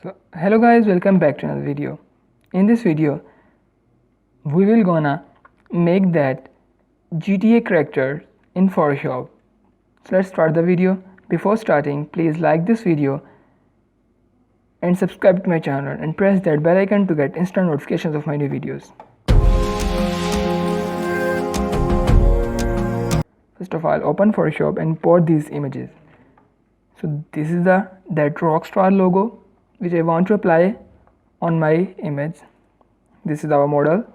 So hello guys, welcome back to another video. In this video we will gonna make that GTA character in Photoshop. So let's start the video. Before starting, please like this video and subscribe to my channel and press that bell icon to get instant notifications of my new videos. First of all, open Photoshop and import these images. So this is that rockstar logo which I want to apply on my image. This is our model.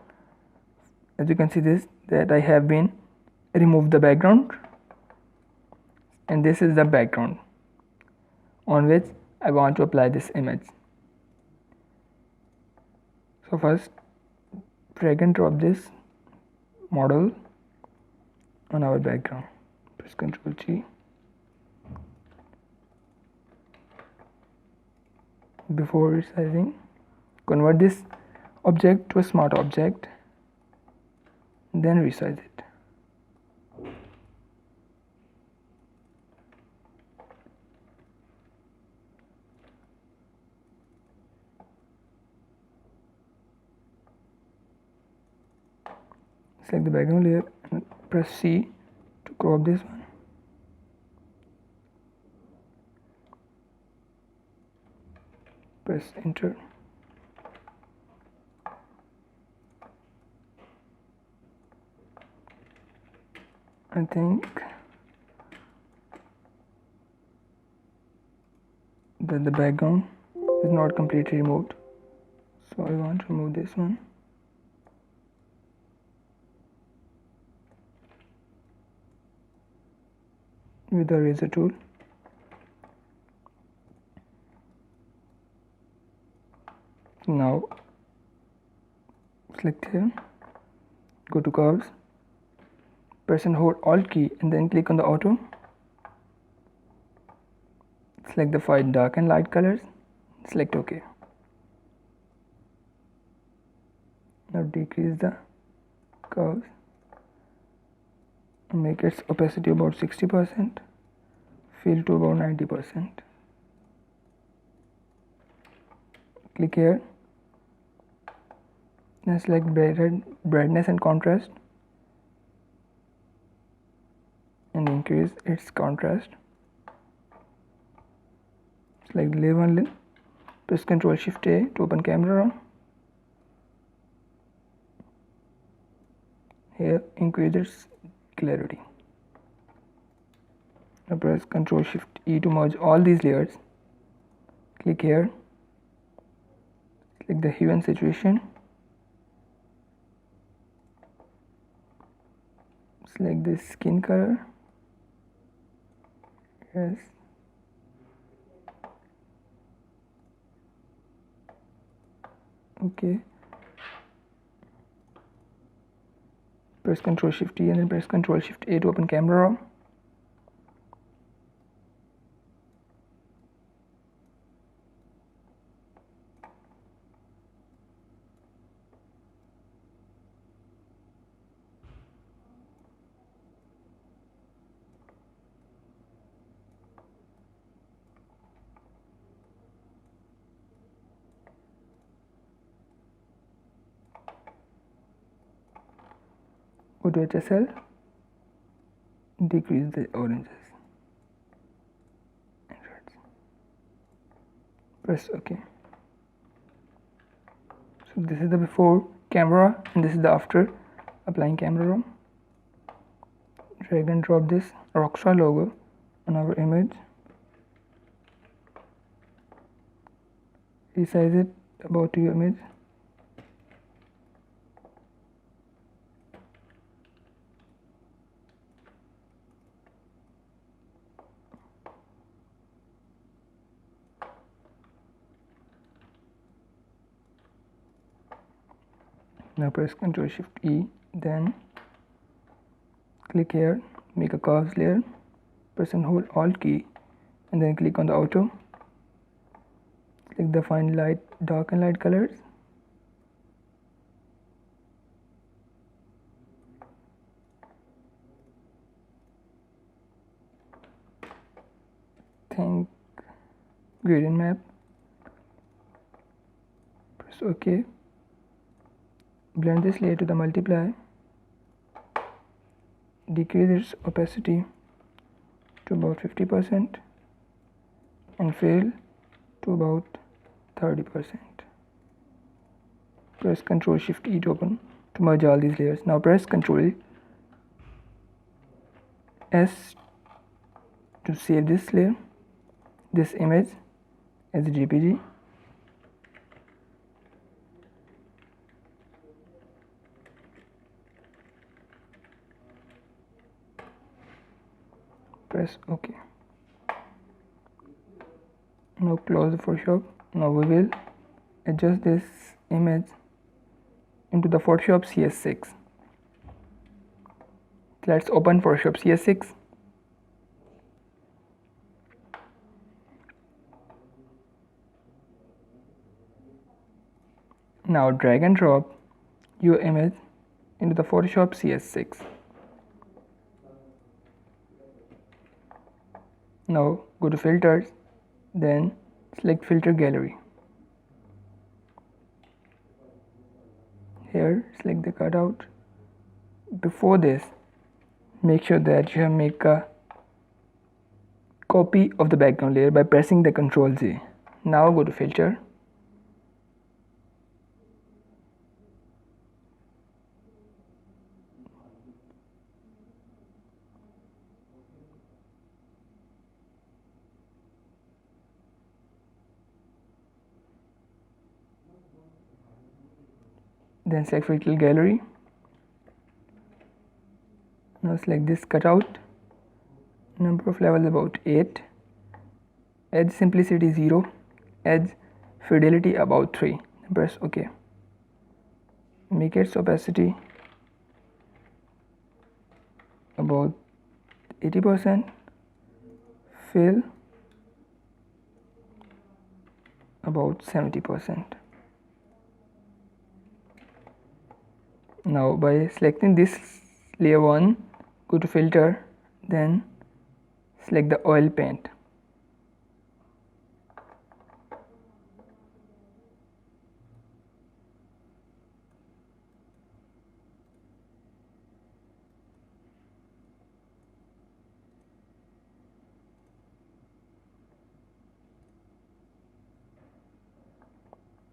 As you can see that I have been removed the background, and this is the background on which I want to apply this image. So first drag and drop this model on our background. Press Ctrl G. Before resizing, convert this object to a smart object, then resize it. Select the background layer and press C to crop this one. Press enter. I think that the background is not completely removed, so I want to remove this one. With the eraser tool. Now select here, go to curves, press and hold Alt key and then click on the auto. Select the 5 dark and light colors, select OK. Now decrease the curves and make its opacity about 60%, fill to about 90%. Click here and select brightness and contrast and increase its contrast. Select layer 1 layer, press Ctrl Shift A to open camera raw. Here increase its clarity. Now press Ctrl Shift E to merge all these layers. Click here, select the hue and saturation, select the skin color, yes, okay. Press Ctrl Shift E and then press Ctrl Shift A to open camera raw. Go to HSL, decrease the oranges and reds. Press OK. So this is the before camera and this is the after applying camera raw. Drag and drop this rockstar logo on our image. Resize it about to your image. Now press Ctrl Shift E, then click here, make a curves layer, press and hold Alt key and then click on the auto. Select the fine light, dark and light colors. Think gradient map. Press OK. Blend this layer to the multiply. Decrease its opacity to about 50% and fill to about 30%. Press Ctrl Shift E to open to merge all these layers. Now press Ctrl S to save this layer, this image as a JPG. Press OK. Now close the Photoshop. Now we will adjust this image into the Photoshop CS6. Let's open Photoshop CS6. Now drag and drop your image into the Photoshop CS6. Now go to filters, then select filter gallery. Here select the cutout. Before this, make sure that you make a copy of the background layer by pressing the Ctrl Z. Now go to filter. Then select filter gallery. Now select this cutout. Number of levels about 8. Edge simplicity 0. Edge fidelity about 3. Press OK. Make its opacity about 80%. Fill about 70%. Now by selecting this layer 1, go to filter, then select the oil paint.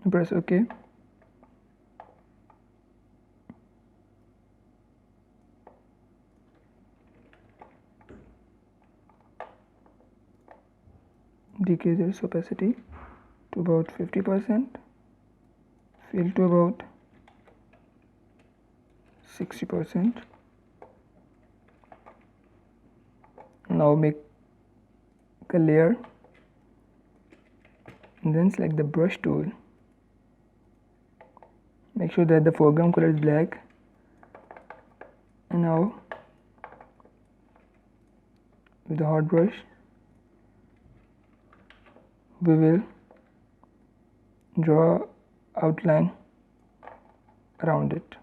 Press OK. Decrease its opacity to about 50%. Fill to about 60%. Now make a layer and then select the brush tool. Make sure that the foreground color is black. And now with the hot brush we will draw outline around it.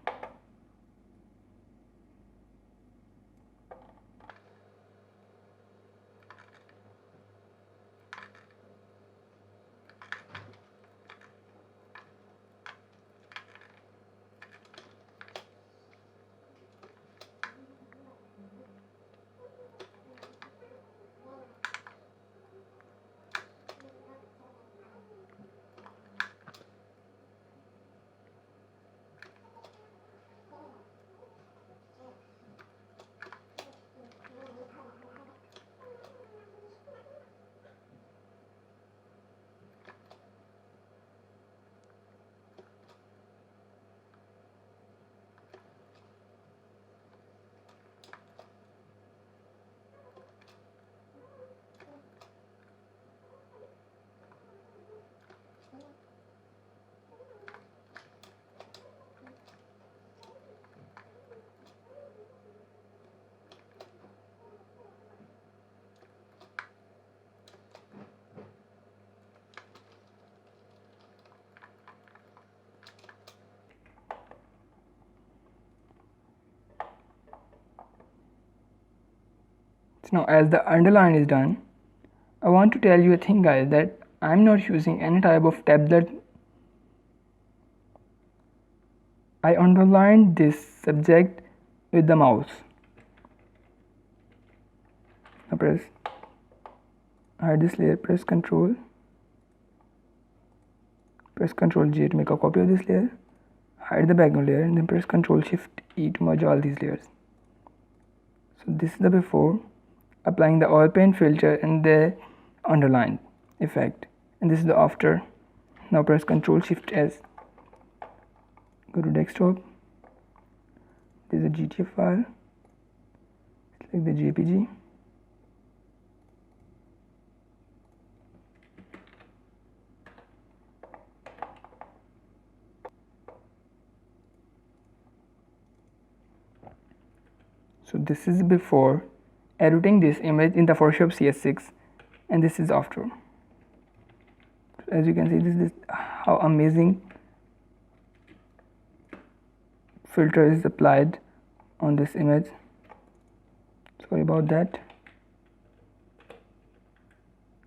So now as the underline is done, I want to tell you a thing guys, that I'm not using any type of tablet I underlined this subject with the mouse. Now press hide this layer, press Ctrl J to make a copy of this layer, hide the background layer, and then press Ctrl Shift E to merge all these layers. So this is the before, applying the oil paint filter and the underline effect, and this is the after. Now press Ctrl Shift S, go to desktop, this is a GTF file, select the JPG, so this is before editing this image in the Photoshop CS6, and this is after. So as you can see, this is how amazing filter is applied on this image. Sorry about that,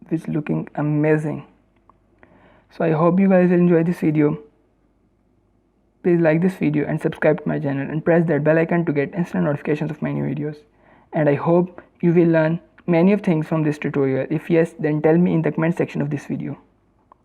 which is looking amazing. So I hope you guys will enjoy this video. Please like this video and subscribe to my channel and press that bell icon to get instant notifications of my new videos. And I hope you will learn many of things from this tutorial. If yes, then tell me in the comment section of this video.